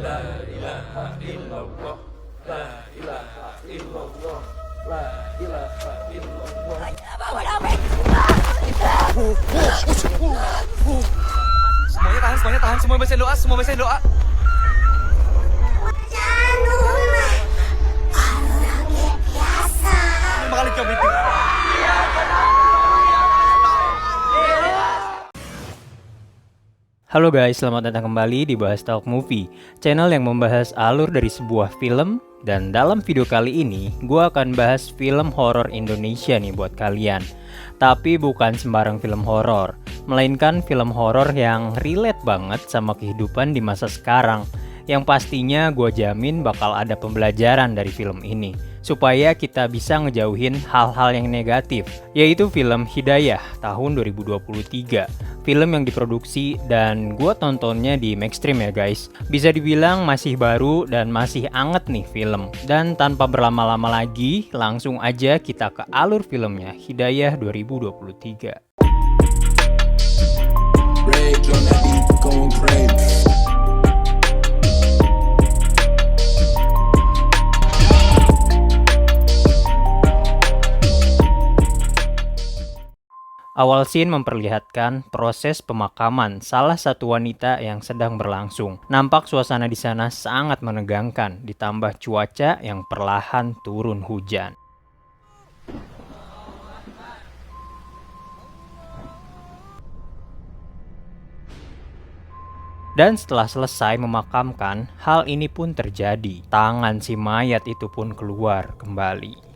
La ilaha illallah. La ilaha illallah. La ilaha illallah. Semuanya tahan, semua baca doa. Lima kali jam itu. Halo guys, selamat datang kembali di Bahas Talk Movie, channel yang membahas alur dari sebuah film. Dan dalam video kali ini, gue akan bahas film horor Indonesia nih buat kalian. Tapi bukan sembarang film horor, melainkan film horor yang relate banget sama kehidupan di masa sekarang. Yang pastinya gue jamin bakal ada pembelajaran dari film ini, supaya kita bisa ngejauhin hal-hal yang negatif, yaitu film Hidayah tahun 2023. Film yang diproduksi dan gue tontonnya di Maxstream ya guys. Bisa dibilang masih baru dan masih anget nih film. Dan tanpa berlama-lama lagi, langsung aja kita ke alur filmnya, Hidayah 2023. Rage on that beat, going crazy. Awal scene memperlihatkan proses pemakaman salah satu wanita yang sedang berlangsung. Nampak suasana di sana sangat menegangkan, ditambah cuaca yang perlahan turun hujan. Dan setelah selesai memakamkan, hal ini pun terjadi. Tangan si mayat itu pun keluar kembali.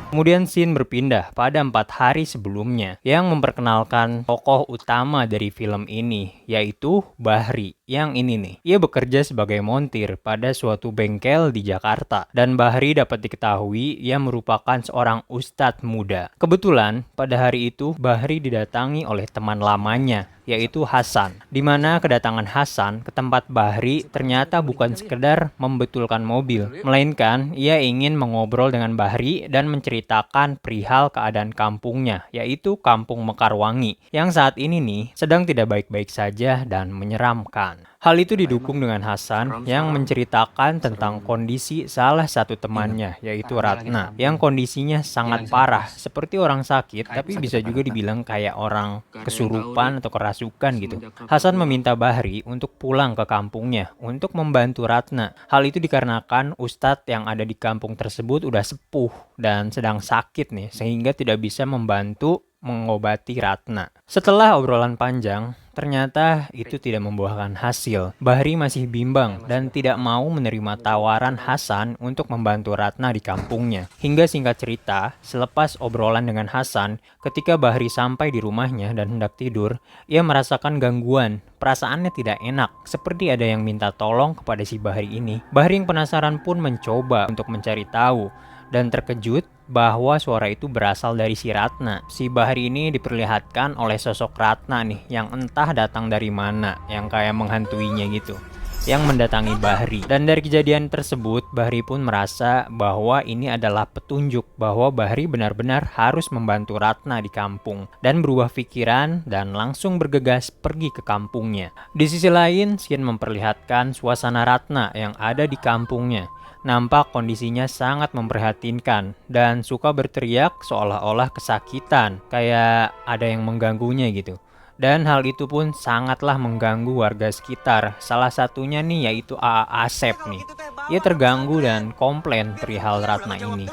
Kemudian scene berpindah pada 4 hari sebelumnya yang memperkenalkan tokoh utama dari film ini, yaitu Bahri. Yang ini nih, ia bekerja sebagai montir pada suatu bengkel di Jakarta. Dan Bahri dapat diketahui ia merupakan seorang ustadz muda. Kebetulan pada hari itu Bahri didatangi oleh teman lamanya, yaitu Hasan. Di mana kedatangan Hasan ke tempat Bahri ternyata bukan sekedar membetulkan mobil, melainkan ia ingin mengobrol dengan Bahri dan menceritakan perihal keadaan kampungnya, yaitu Kampung Mekarwangi, yang saat ini nih sedang tidak baik-baik saja dan menyeramkan. Hal itu didukung dengan Hasan yang menceritakan tentang kondisi salah satu temannya, yaitu Ratna, yang kondisinya sangat parah, seperti orang sakit, tapi bisa juga dibilang kayak orang kesurupan atau kerasukan gitu. Hasan meminta Bahri untuk pulang ke kampungnya untuk membantu Ratna. Hal itu dikarenakan ustadz yang ada di kampung tersebut udah sepuh dan sedang sakit nih, sehingga tidak bisa membantu mengobati Ratna. Setelah obrolan panjang, ternyata itu tidak membuahkan hasil. Bahri masih bimbang dan tidak mau menerima tawaran Hasan untuk membantu Ratna di kampungnya. Hingga singkat cerita, selepas obrolan dengan Hasan, ketika Bahri sampai di rumahnya dan hendak tidur, ia merasakan gangguan. Perasaannya tidak enak, seperti ada yang minta tolong kepada si Bahri ini. Bahri yang penasaran pun mencoba untuk mencari tahu, dan terkejut bahwa suara itu berasal dari si Ratna. Si Bahri ini diperlihatkan oleh sosok Ratna nih, yang entah datang dari mana, yang kayak menghantuinya gitu, yang mendatangi Bahri. Dan dari kejadian tersebut, Bahri pun merasa bahwa ini adalah petunjuk bahwa Bahri benar-benar harus membantu Ratna di kampung, dan berubah pikiran dan langsung bergegas pergi ke kampungnya. Di sisi lain, scene memperlihatkan suasana Ratna yang ada di kampungnya. Nampak kondisinya sangat memprihatinkan dan suka berteriak seolah-olah kesakitan, kayak ada yang mengganggunya gitu. Dan hal itu pun sangatlah mengganggu warga sekitar. Salah satunya nih yaitu A.A. Asep nih. Ia terganggu dan komplain perihal Ratna ini.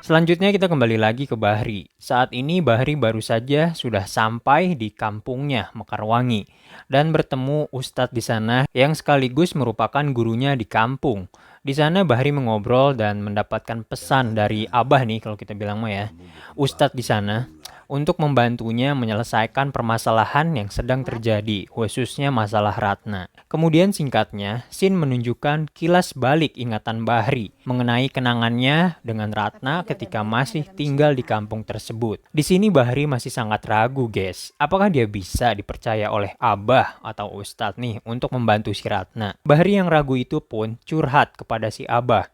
Selanjutnya kita kembali lagi ke Bahri. Saat ini Bahri baru saja sudah sampai di kampungnya Mekarwangi dan bertemu ustadz di sana yang sekaligus merupakan gurunya di kampung. Di sana Bahri mengobrol dan mendapatkan pesan dari Abah nih, kalau kita bilang mah ya, ustadz di sana, untuk membantunya menyelesaikan permasalahan yang sedang terjadi, khususnya masalah Ratna. Kemudian singkatnya, scene menunjukkan kilas balik ingatan Bahri mengenai kenangannya dengan Ratna ketika masih tinggal di kampung tersebut. Di sini Bahri masih sangat ragu, guys. Apakah dia bisa dipercaya oleh Abah atau Ustadz nih untuk membantu si Ratna? Bahri yang ragu itu pun curhat kepada si Abah.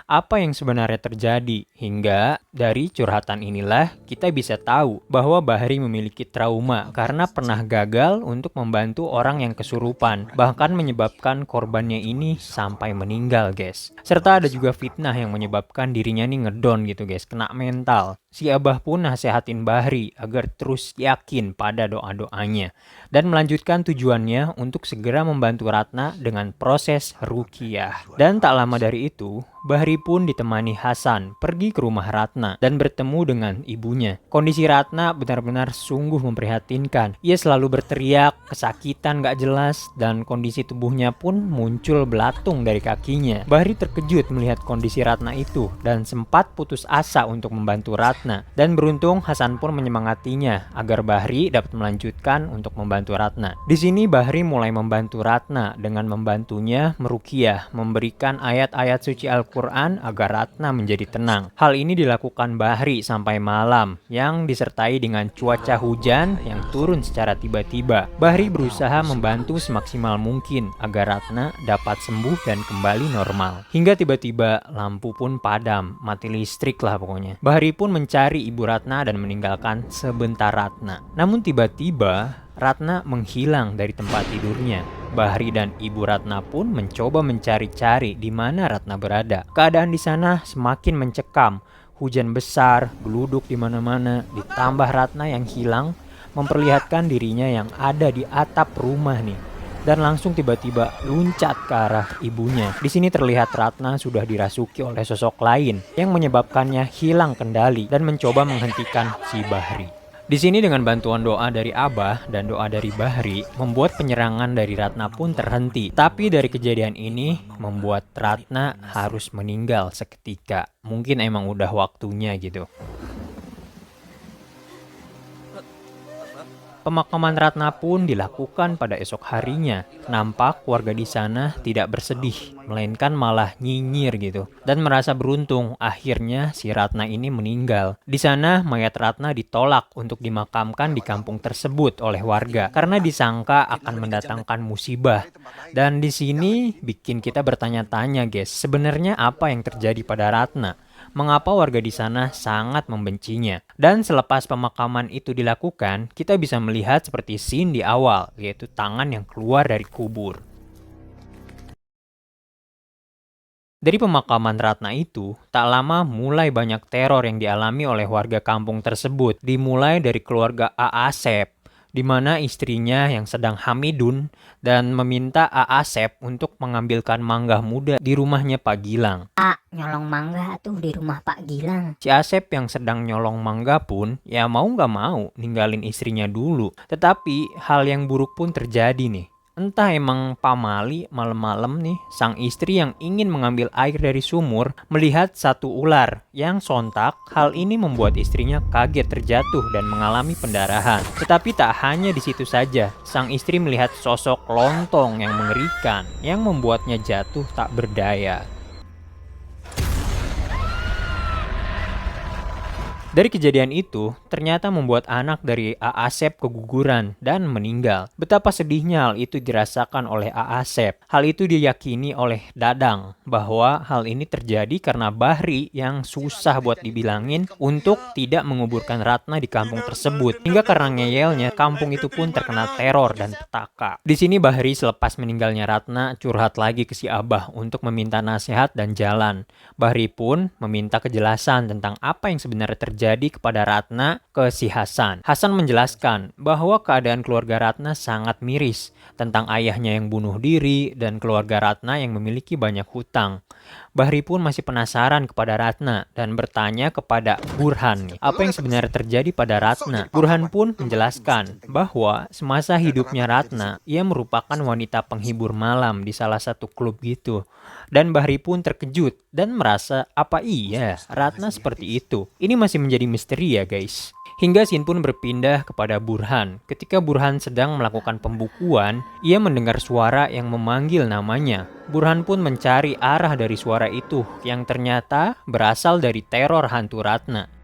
apa yang sebenarnya terjadi. Hingga dari curhatan inilah kita bisa tahu bahwa Bahri memiliki trauma karena pernah gagal untuk membantu orang yang kesurupan, bahkan menyebabkan korbannya ini sampai meninggal, guys. Serta ada juga fitnah yang menyebabkan dirinya nih ngedon gitu, guys, kena mental. Si Abah pun nasehatin Bahri agar terus yakin pada doa-doanya dan melanjutkan tujuannya untuk segera membantu Ratna dengan proses ruqyah. Dan tak lama dari itu, Bahri pun ditemani Hasan pergi ke rumah Ratna dan bertemu dengan ibunya. Kondisi Ratna benar-benar sungguh memprihatinkan. Ia selalu berteriak, kesakitan gak jelas, dan kondisi tubuhnya pun muncul belatung dari kakinya. Bahri terkejut melihat kondisi Ratna itu dan sempat putus asa untuk membantu Ratna. Dan beruntung Hasan pun menyemangatinya agar Bahri dapat melanjutkan untuk membantu Ratna. Di sini Bahri mulai membantu Ratna dengan membantunya meruqyah, memberikan ayat-ayat suci Al-Quran agar Ratna menjadi tenang. Hal ini dilakukan Bahri sampai malam yang disertai dengan cuaca hujan yang turun secara tiba-tiba. Bahri berusaha membantu semaksimal mungkin agar Ratna dapat sembuh dan kembali normal. Hingga tiba-tiba lampu pun padam, mati listrik lah pokoknya. Bahri pun mencari ibu Ratna dan meninggalkan sebentar Ratna. Namun tiba-tiba Ratna menghilang dari tempat tidurnya. Bahri dan ibu Ratna pun mencoba mencari-cari di mana Ratna berada. Keadaan di sana semakin mencekam. Hujan besar, geluduk di mana-mana, ditambah Ratna yang hilang memperlihatkan dirinya yang ada di atap rumah nih. Dan langsung tiba-tiba loncat ke arah ibunya. Di sini terlihat Ratna sudah dirasuki oleh sosok lain yang menyebabkannya hilang kendali dan mencoba menghentikan si Bahri. Di sini dengan bantuan doa dari Abah dan doa dari Bahri membuat penyerangan dari Ratna pun terhenti. Tapi dari kejadian ini membuat Ratna harus meninggal seketika. Mungkin emang udah waktunya gitu. Pemakaman Ratna pun dilakukan pada esok harinya. Nampak warga di sana tidak bersedih, melainkan malah nyinyir gitu. Dan merasa beruntung akhirnya si Ratna ini meninggal. Di sana mayat Ratna ditolak untuk dimakamkan di kampung tersebut oleh warga karena disangka akan mendatangkan musibah. Dan di sini bikin kita bertanya-tanya, guys, sebenarnya apa yang terjadi pada Ratna? Mengapa warga di sana sangat membencinya? Dan selepas pemakaman itu dilakukan, kita bisa melihat seperti scene di awal, yaitu tangan yang keluar dari kubur. Dari pemakaman Ratna itu, tak lama mulai banyak teror yang dialami oleh warga kampung tersebut. Dimulai dari keluarga A. Asep, di mana istrinya yang sedang hamidun dan meminta A. Asep untuk mengambilkan mangga muda di rumahnya Pak Gilang. Nyolong mangga tuh di rumah Pak Gilang. Si Asep yang sedang nyolong mangga pun ya mau gak mau ninggalin istrinya dulu. Tetapi hal yang buruk pun terjadi nih. Entah emang pamali malam-malam nih sang istri yang ingin mengambil air dari sumur melihat satu ular yang sontak. Hal ini membuat istrinya kaget terjatuh dan mengalami pendarahan. Tetapi tak hanya di situ saja, sang istri melihat sosok lontong yang mengerikan yang membuatnya jatuh tak berdaya. Dari kejadian itu, ternyata membuat anak dari A. Asep keguguran dan meninggal. Betapa sedihnya hal itu dirasakan oleh A. Asep. Hal itu diyakini oleh Dadang, bahwa hal ini terjadi karena Bahri yang susah buat dibilangin untuk tidak menguburkan Ratna di kampung tersebut. Hingga karena ngeyelnya, kampung itu pun terkena teror dan petaka. Di sini Bahri selepas meninggalnya Ratna curhat lagi ke si Abah untuk meminta nasihat dan jalan. Bahri pun meminta kejelasan tentang apa yang sebenarnya terjadi kepada Ratna ke si Hasan. Hasan menjelaskan bahwa keadaan keluarga Ratna sangat miris tentang ayahnya yang bunuh diri dan keluarga Ratna yang memiliki banyak hutang. Bahri pun masih penasaran kepada Ratna dan bertanya kepada Burhan nih, apa yang sebenarnya terjadi pada Ratna. Burhan pun menjelaskan bahwa semasa hidupnya Ratna, ia merupakan wanita penghibur malam di salah satu klub gitu. Dan Bahri pun terkejut dan merasa apa iya Ratna seperti itu. Ini masih menjadi misteri ya guys. Hingga scene pun berpindah kepada Burhan. Ketika Burhan sedang melakukan pembukuan, ia mendengar suara yang memanggil namanya. Burhan pun mencari arah dari suara itu yang ternyata berasal dari teror hantu Ratna.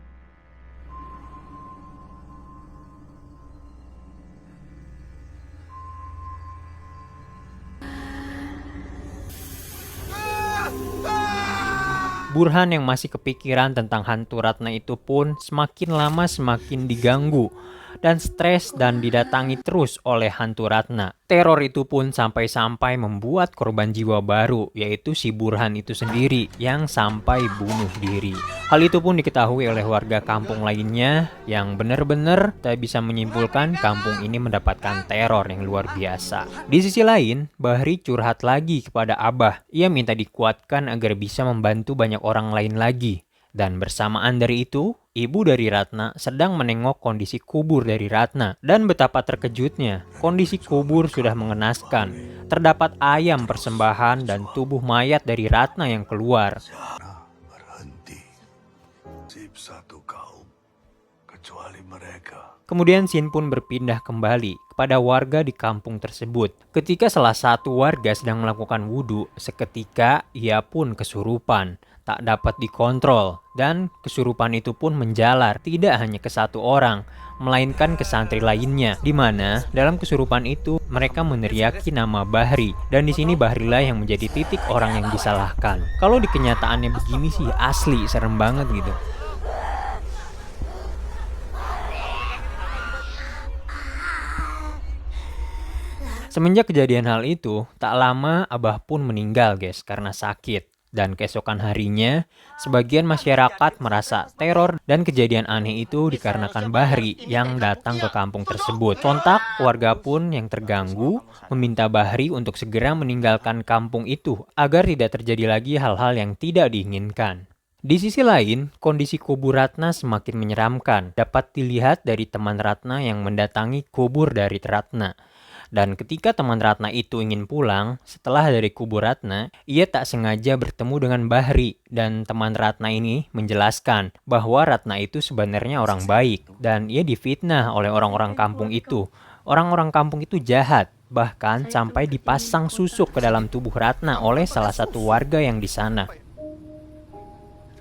Burhan yang masih kepikiran tentang hantu Ratna itu pun semakin lama semakin diganggu dan stres dan didatangi terus oleh hantu Ratna. Teror itu pun sampai-sampai membuat korban jiwa baru, yaitu si Burhan itu sendiri yang sampai bunuh diri. Hal itu pun diketahui oleh warga kampung lainnya yang benar-benar tak bisa menyimpulkan kampung ini mendapatkan teror yang luar biasa. Di sisi lain, Bahri curhat lagi kepada Abah. Ia minta dikuatkan agar bisa membantu banyak orang lain lagi. Dan bersamaan dari itu, ibu dari Ratna sedang menengok kondisi kubur dari Ratna. Dan betapa terkejutnya, kondisi kubur sudah mengenaskan. Terdapat ayam persembahan dan tubuh mayat dari Ratna yang keluar. Berhenti. Satu kaum, kecuali mereka. Kemudian scene pun berpindah kembali kepada warga di kampung tersebut. Ketika salah satu warga sedang melakukan wudhu, seketika ia pun kesurupan. Tak dapat dikontrol, dan kesurupan itu pun menjalar tidak hanya ke satu orang, melainkan ke santri lainnya, di mana dalam kesurupan itu mereka meneriaki nama Bahri, dan di sini Bahrilah yang menjadi titik orang yang disalahkan. Kalau di kenyataannya begini sih asli serem banget gitu. Semenjak kejadian hal itu, tak lama Abah pun meninggal guys karena sakit. Dan keesokan harinya, sebagian masyarakat merasa teror dan kejadian aneh itu dikarenakan Bahri yang datang ke kampung tersebut. Sontak, warga pun yang terganggu meminta Bahri untuk segera meninggalkan kampung itu agar tidak terjadi lagi hal-hal yang tidak diinginkan. Di sisi lain, kondisi kubur Ratna semakin menyeramkan. Dapat dilihat dari teman Ratna yang mendatangi kubur dari Ratna. Dan ketika teman Ratna itu ingin pulang, setelah dari kubur Ratna, ia tak sengaja bertemu dengan Bahri. Dan teman Ratna ini menjelaskan bahwa Ratna itu sebenarnya orang baik. Dan ia difitnah oleh orang-orang kampung itu. Orang-orang kampung itu jahat. Bahkan sampai dipasang susuk ke dalam tubuh Ratna oleh salah satu warga yang di sana.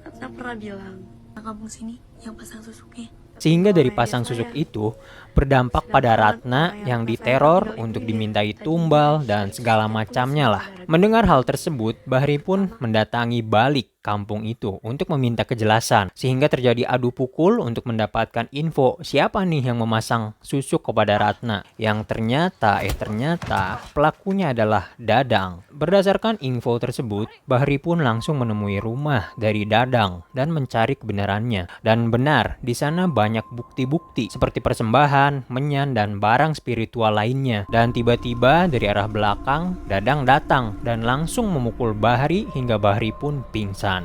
Ratna pernah bilang, kampung sini yang pasang susuknya. Sehingga dari pasang susuk itu berdampak pada Ratna yang diteror untuk dimintai tumbal dan segala macamnya lah. Mendengar hal tersebut, Bahri pun mendatangi balik kampung itu untuk meminta kejelasan. Sehingga terjadi adu pukul untuk mendapatkan info siapa nih yang memasang susuk kepada Ratna. Yang ternyata pelakunya adalah Dadang. Berdasarkan info tersebut, Bahri pun langsung menemui rumah dari Dadang dan mencari kebenarannya. Dan benar, di sana banyak bukti-bukti seperti persembahan, menyan, dan barang spiritual lainnya. Dan tiba-tiba dari arah belakang, Dadang datang dan langsung memukul Bahri hingga Bahri pun pingsan.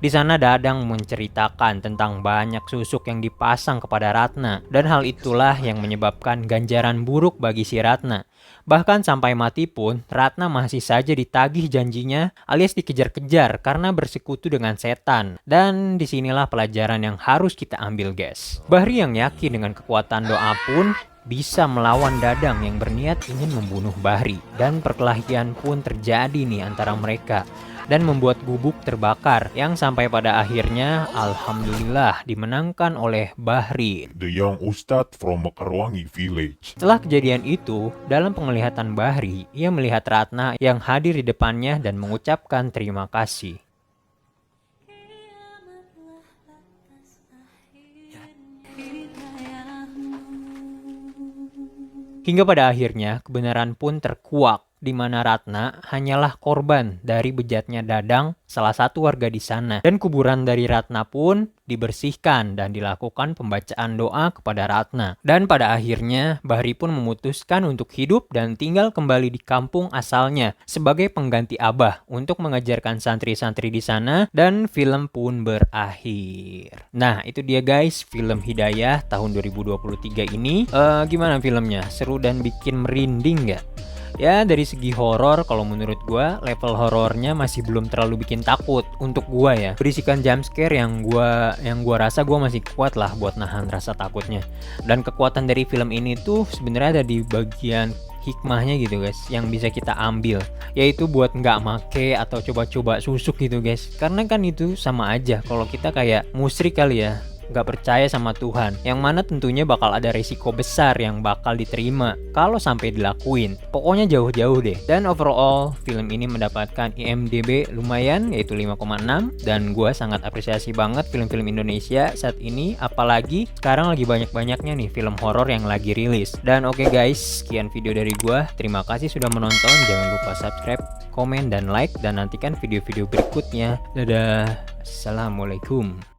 Di sana Dadang menceritakan tentang banyak susuk yang dipasang kepada Ratna, dan hal itulah yang menyebabkan ganjaran buruk bagi si Ratna. Bahkan sampai mati pun, Ratna masih saja ditagih janjinya alias dikejar-kejar karena bersekutu dengan setan. Dan disinilah pelajaran yang harus kita ambil guys. Bahri yang yakin dengan kekuatan doa pun bisa melawan Dadang yang berniat ingin membunuh Bahri. Dan perkelahian pun terjadi nih antara mereka. Dan membuat gubuk terbakar yang sampai pada akhirnya alhamdulillah dimenangkan oleh Bahri. The young Ustad from Mekarwangi village. Setelah kejadian itu, dalam penglihatan Bahri, ia melihat Ratna yang hadir di depannya dan mengucapkan terima kasih. Hingga pada akhirnya kebenaran pun terkuak, di mana Ratna hanyalah korban dari bejatnya Dadang, salah satu warga di sana. Dan kuburan dari Ratna pun dibersihkan dan dilakukan pembacaan doa kepada Ratna. Dan pada akhirnya Bahri pun memutuskan untuk hidup dan tinggal kembali di kampung asalnya sebagai pengganti Abah untuk mengajarkan santri-santri di sana, dan film pun berakhir. Nah, itu dia guys, film Hidayah tahun 2023 ini. Gimana filmnya? Seru dan bikin merinding nggak? Ya dari segi horor, kalau menurut gua level horornya masih belum terlalu bikin takut untuk gua ya. Berisikan jumpscare yang gua rasa gua masih kuat lah buat nahan rasa takutnya. Dan kekuatan dari film ini tuh sebenarnya ada di bagian hikmahnya gitu guys, yang bisa kita ambil, yaitu buat nggak make atau coba-coba susuk gitu guys. Karena kan itu sama aja kalau kita kayak musyrik kali ya, nggak percaya sama Tuhan, yang mana tentunya bakal ada resiko besar yang bakal diterima kalau sampai dilakuin. Pokoknya jauh-jauh deh. Dan overall film ini mendapatkan IMDb lumayan, yaitu 5,6, dan gue sangat apresiasi banget film-film Indonesia saat ini, apalagi sekarang lagi banyak-banyaknya nih film horor yang lagi rilis. Dan oke guys, sekian video dari gue. Terima kasih sudah menonton. Jangan lupa subscribe, komen, dan like, dan nantikan video-video berikutnya. Dadah. Assalamualaikum.